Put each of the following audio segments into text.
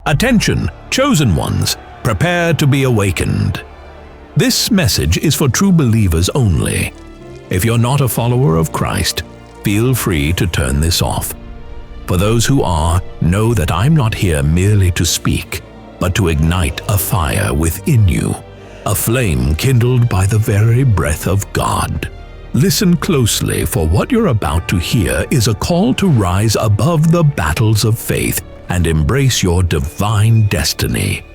Attention, chosen ones, prepare to be awakened. This message is for true believers only. If you're not a follower of Christ, feel free to turn this off. For those who are, know that I'm not here merely to speak, but to ignite a fire within you, a flame kindled by the very breath of God. Listen closely, for what you're about to hear is a call to rise above the battles of faith and embrace your divine destiny.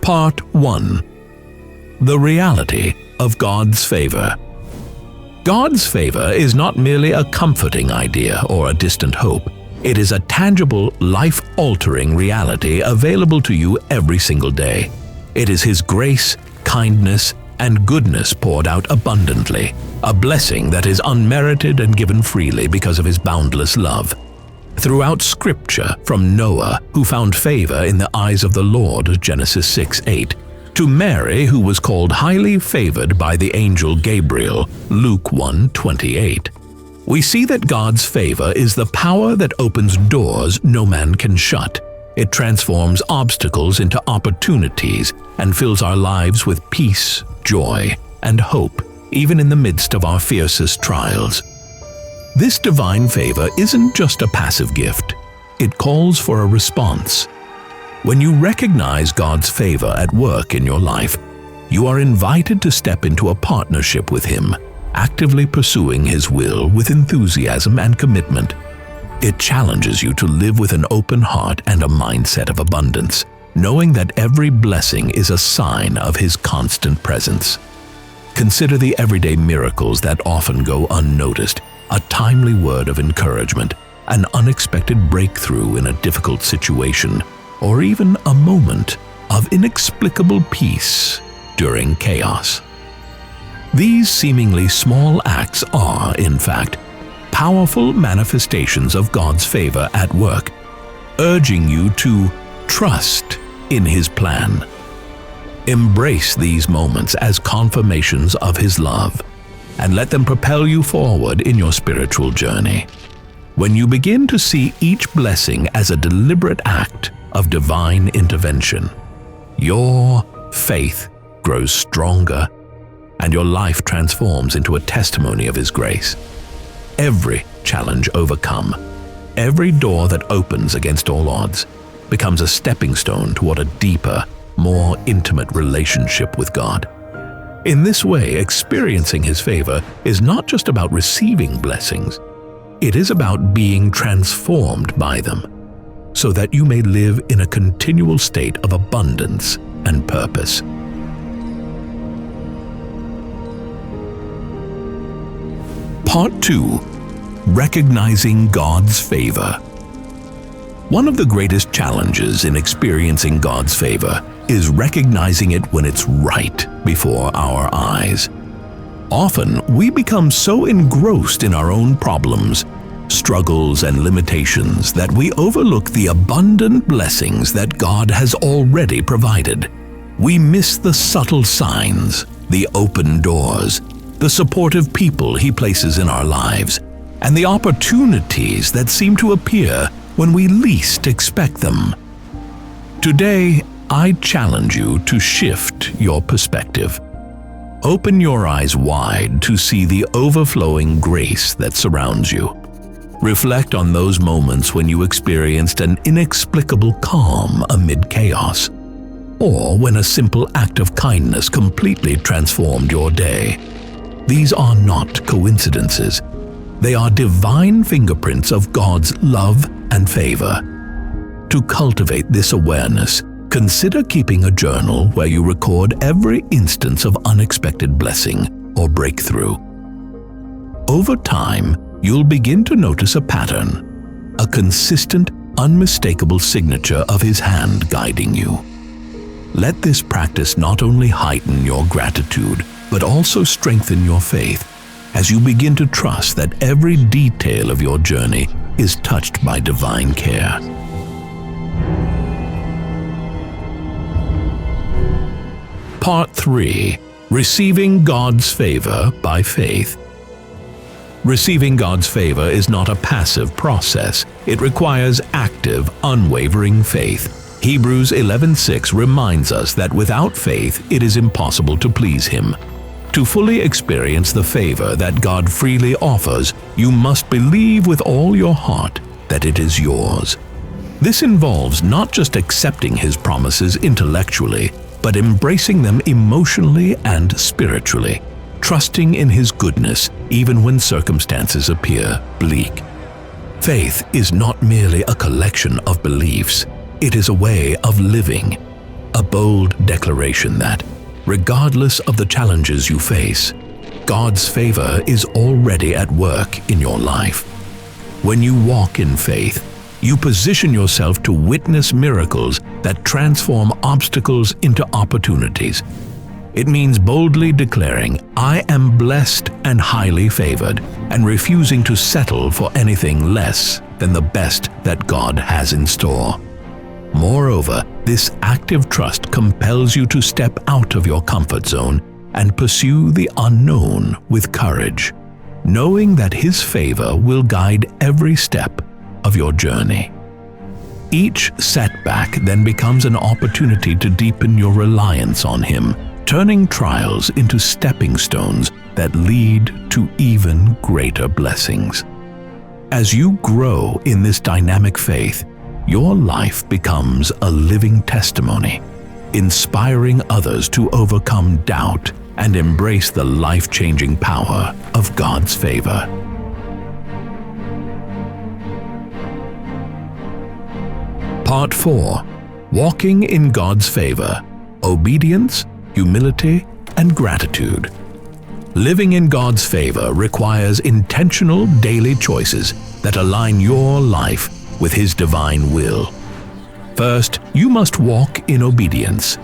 Part 1. The reality of God's favor. God's favor is not merely a comforting idea or a distant hope. It is a tangible, life-altering reality available to you every single day. It is His grace, kindness, and goodness poured out abundantly, a blessing that is unmerited and given freely because of His boundless love. Throughout Scripture, from Noah, who found favor in the eyes of the Lord, Genesis 6:8, to Mary, who was called highly favored by the angel Gabriel, Luke 1:28. We see that God's favor is the power that opens doors no man can shut. It transforms obstacles into opportunities and fills our lives with peace, joy, and hope, even in the midst of our fiercest trials. This divine favor isn't just a passive gift. It calls for a response. When you recognize God's favor at work in your life, you are invited to step into a partnership with Him, actively pursuing His will with enthusiasm and commitment. It challenges you to live with an open heart and a mindset of abundance, knowing that every blessing is a sign of His constant presence. Consider the everyday miracles that often go unnoticed, a timely word of encouragement, an unexpected breakthrough in a difficult situation, or even a moment of inexplicable peace during chaos. These seemingly small acts are, in fact, powerful manifestations of God's favor at work, urging you to trust in His plan. Embrace these moments as confirmations of His love, and let them propel you forward in your spiritual journey. When you begin to see each blessing as a deliberate act of divine intervention, your faith grows stronger, and your life transforms into a testimony of His grace. Every challenge overcome, every door that opens against all odds, becomes a stepping stone toward a deeper, more intimate relationship with God. In this way, experiencing His favor is not just about receiving blessings, it is about being transformed by them, so that you may live in a continual state of abundance and purpose. Part 2. Recognizing God's favor. One of the greatest challenges in experiencing God's favor is recognizing it when it's right before our eyes. Often, we become so engrossed in our own problems, struggles, and limitations that we overlook the abundant blessings that God has already provided. We miss the subtle signs, the open doors, the supportive people He places in our lives, and the opportunities that seem to appear when we least expect them. Today, I challenge you to shift your perspective. Open your eyes wide to see the overflowing grace that surrounds you. Reflect on those moments when you experienced an inexplicable calm amid chaos, or when a simple act of kindness completely transformed your day. These are not coincidences. They are divine fingerprints of God's love and favor. To cultivate this awareness, consider keeping a journal where you record every instance of unexpected blessing or breakthrough. Over time, you'll begin to notice a pattern, a consistent, unmistakable signature of His hand guiding you. Let this practice not only heighten your gratitude, but also strengthen your faith as you begin to trust that every detail of your journey is touched by divine care. Part 3. Receiving God's favor by faith. Receiving God's favor is not a passive process. It requires active, unwavering faith. Hebrews 11:6 reminds us that without faith it is impossible to please Him. To fully experience the favor that God freely offers, you must believe with all your heart that it is yours. This involves not just accepting His promises intellectually, but embracing them emotionally and spiritually, trusting in His goodness even when circumstances appear bleak. Faith is not merely a collection of beliefs, it is a way of living, a bold declaration that, regardless of the challenges you face, God's favor is already at work in your life. When you walk in faith, you position yourself to witness miracles that transform obstacles into opportunities. It means boldly declaring, "I am blessed and highly favored," and refusing to settle for anything less than the best that God has in store. Moreover, this active trust compels you to step out of your comfort zone and pursue the unknown with courage, knowing that His favor will guide every step of your journey. Each setback then becomes an opportunity to deepen your reliance on Him, turning trials into stepping stones that lead to even greater blessings. As you grow in this dynamic faith, your life becomes a living testimony, inspiring others to overcome doubt and embrace the life-changing power of God's favor. Part 4. Walking in God's favor: obedience, humility, and gratitude. Living in God's favor requires intentional daily choices that align your life with His divine will. First, you must walk in obedience.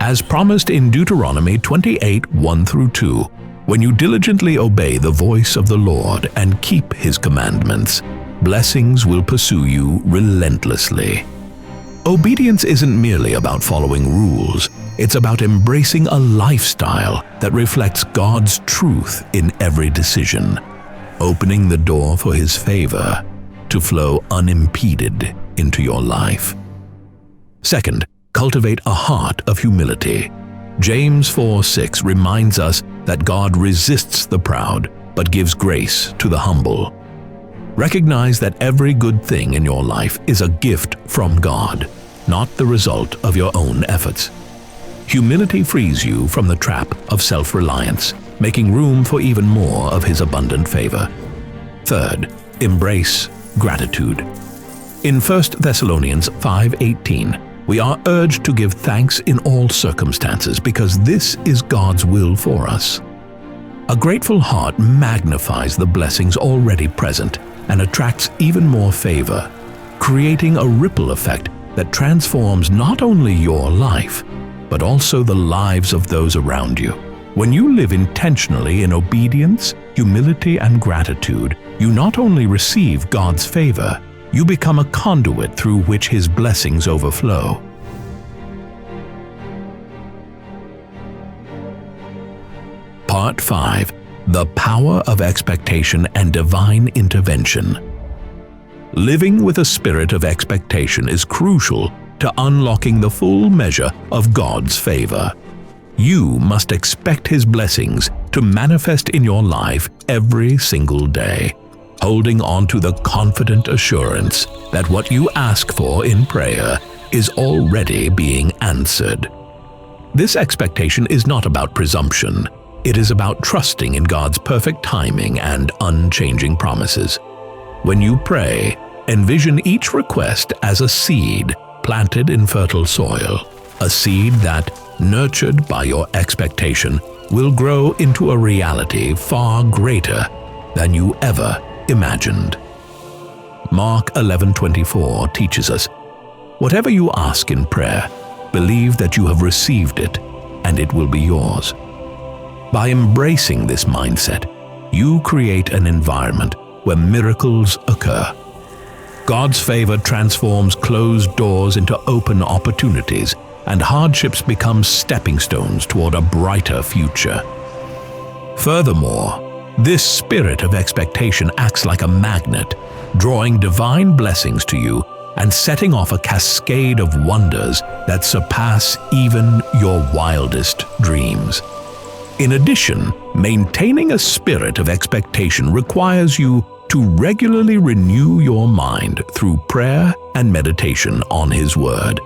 As promised in Deuteronomy 28:1-2, when you diligently obey the voice of the Lord and keep His commandments, blessings will pursue you relentlessly. Obedience isn't merely about following rules, it's about embracing a lifestyle that reflects God's truth in every decision, opening the door for His favor to flow unimpeded into your life. Second, cultivate a heart of humility. James 4:6 reminds us that God resists the proud, but gives grace to the humble. Recognize that every good thing in your life is a gift from God, not the result of your own efforts. Humility frees you from the trap of self-reliance, making room for even more of His abundant favor. Third, embrace gratitude. In 1 Thessalonians 5:18, we are urged to give thanks in all circumstances because this is God's will for us. A grateful heart magnifies the blessings already present and attracts even more favor, creating a ripple effect that transforms not only your life, but also the lives of those around you. When you live intentionally in obedience, humility, and gratitude, you not only receive God's favor, you become a conduit through which His blessings overflow. Part 5. The power of expectation and divine intervention. Living with a spirit of expectation is crucial to unlocking the full measure of God's favor. You must expect His blessings to manifest in your life every single day, holding on to the confident assurance that what you ask for in prayer is already being answered. This expectation is not about presumption. It is about trusting in God's perfect timing and unchanging promises. When you pray, envision each request as a seed planted in fertile soil, a seed that, nurtured by your expectation, will grow into a reality far greater than you ever imagined. Mark 11:24 teaches us, "Whatever you ask in prayer, believe that you have received it, and it will be yours." By embracing this mindset, you create an environment where miracles occur. God's favor transforms closed doors into open opportunities, and hardships become stepping stones toward a brighter future. Furthermore, This spirit of expectation acts like a magnet, drawing divine blessings to you and setting off a cascade of wonders that surpass even your wildest dreams. In addition, maintaining a spirit of expectation requires you to regularly renew your mind through prayer and meditation on His Word.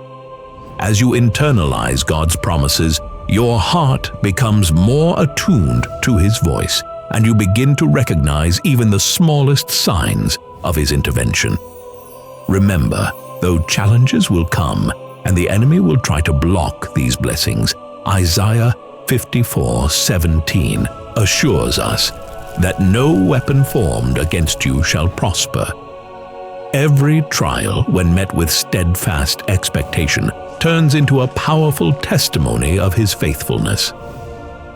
As you internalize God's promises, your heart becomes more attuned to His voice, and you begin to recognize even the smallest signs of His intervention. Remember, though challenges will come and the enemy will try to block these blessings, Isaiah 54:17 assures us that no weapon formed against you shall prosper. Every trial, when met with steadfast expectation, turns into a powerful testimony of His faithfulness.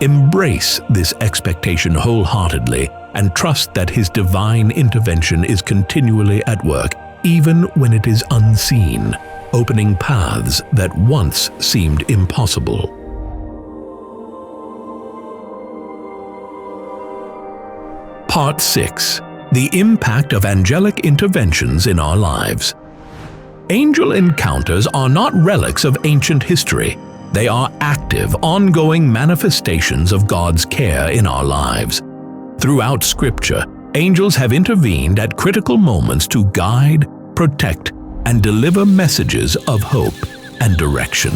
Embrace this expectation wholeheartedly and trust that His divine intervention is continually at work, even when it is unseen, opening paths that once seemed impossible. Part 6. The impact of angelic interventions in our lives. Angel encounters are not relics of ancient history. They are active, ongoing manifestations of God's care in our lives. Throughout Scripture, angels have intervened at critical moments to guide, protect, and deliver messages of hope and direction.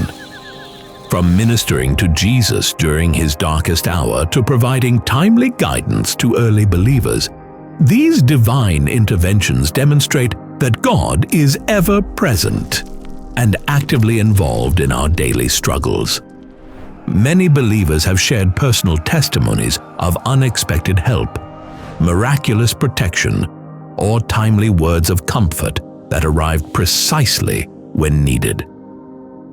From ministering to Jesus during His darkest hour to providing timely guidance to early believers, these divine interventions demonstrate that God is ever present and actively involved in our daily struggles. Many believers have shared personal testimonies of unexpected help, miraculous protection, or timely words of comfort that arrived precisely when needed.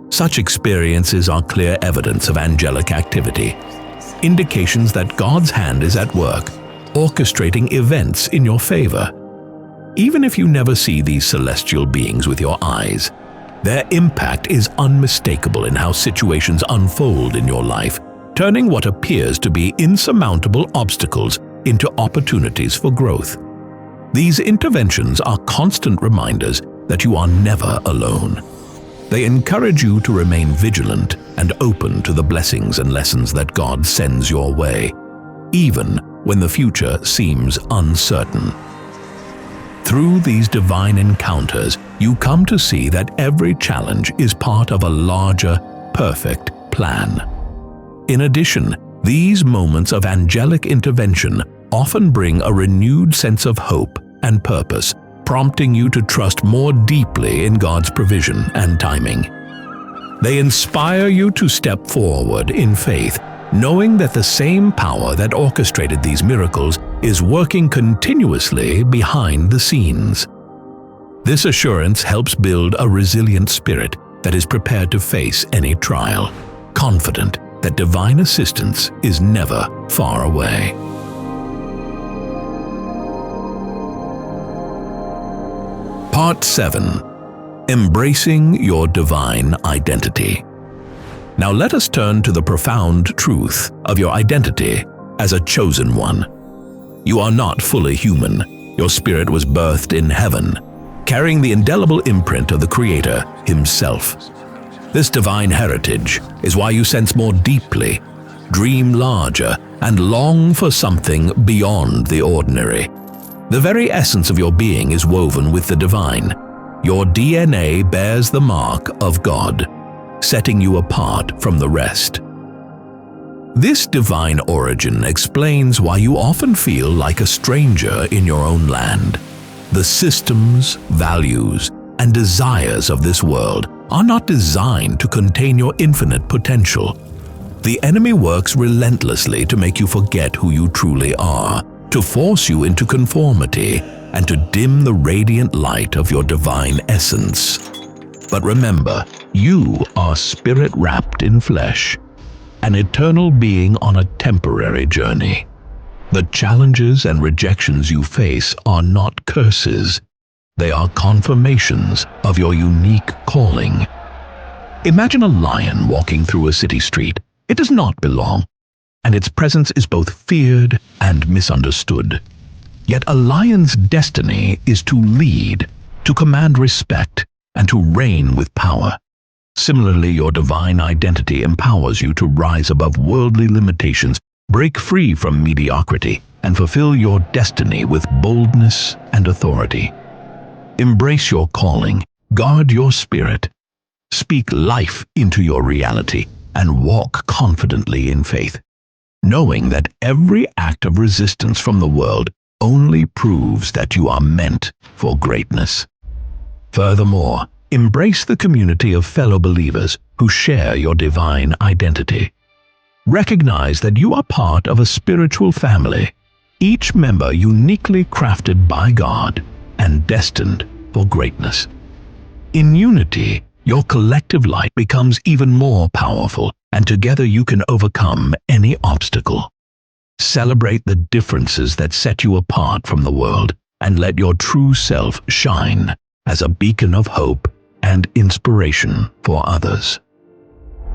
Such experiences are clear evidence of angelic activity, indications that God's hand is at work, orchestrating events in your favor. Even if you never see these celestial beings with your eyes, their impact is unmistakable in how situations unfold in your life, turning what appears to be insurmountable obstacles into opportunities for growth. These interventions are constant reminders that you are never alone. They encourage you to remain vigilant and open to the blessings and lessons that God sends your way, even when the future seems uncertain. Through these divine encounters, you come to see that every challenge is part of a larger, perfect plan. In addition, these moments of angelic intervention often bring a renewed sense of hope and purpose, prompting you to trust more deeply in God's provision and timing. They inspire you to step forward in faith, knowing that the same power that orchestrated these miracles is working continuously behind the scenes. This assurance helps build a resilient spirit that is prepared to face any trial, confident that divine assistance is never far away. Part 7. Embracing your divine identity. Now let us turn to the profound truth of your identity as a chosen one. You are not fully human. Your spirit was birthed in heaven, carrying the indelible imprint of the Creator Himself. This divine heritage is why you sense more deeply, dream larger, and long for something beyond the ordinary. The very essence of your being is woven with the divine. Your DNA bears the mark of God, setting you apart from the rest. This divine origin explains why you often feel like a stranger in your own land. The systems, values, and desires of this world are not designed to contain your infinite potential. The enemy works relentlessly to make you forget who you truly are, to force you into conformity, and to dim the radiant light of your divine essence. But remember, you are spirit wrapped in flesh, an eternal being on a temporary journey. The challenges and rejections you face are not curses. They are confirmations of your unique calling. Imagine a lion walking through a city street. It does not belong, and its presence is both feared and misunderstood. Yet a lion's destiny is to lead, to command respect, and to reign with power. Similarly, your divine identity empowers you to rise above worldly limitations, break free from mediocrity, and fulfill your destiny with boldness and authority. Embrace your calling, guard your spirit, speak life into your reality, and walk confidently in faith, knowing that every act of resistance from the world only proves that you are meant for greatness. Furthermore, embrace the community of fellow believers who share your divine identity. Recognize that you are part of a spiritual family, each member uniquely crafted by God and destined for greatness. In unity, your collective light becomes even more powerful, and together you can overcome any obstacle. Celebrate the differences that set you apart from the world, and let your true self shine as a beacon of hope and inspiration for others.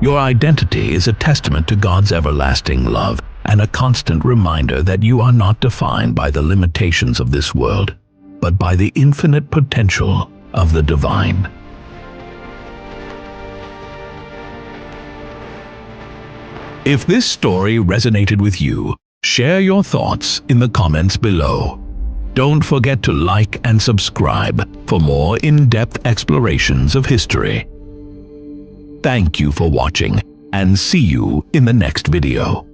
Your identity is a testament to God's everlasting love and a constant reminder that you are not defined by the limitations of this world, but by the infinite potential of the divine. If this story resonated with you, share your thoughts in the comments below. Don't forget to like and subscribe for more in-depth explorations of history. Thank you for watching, and see you in the next video.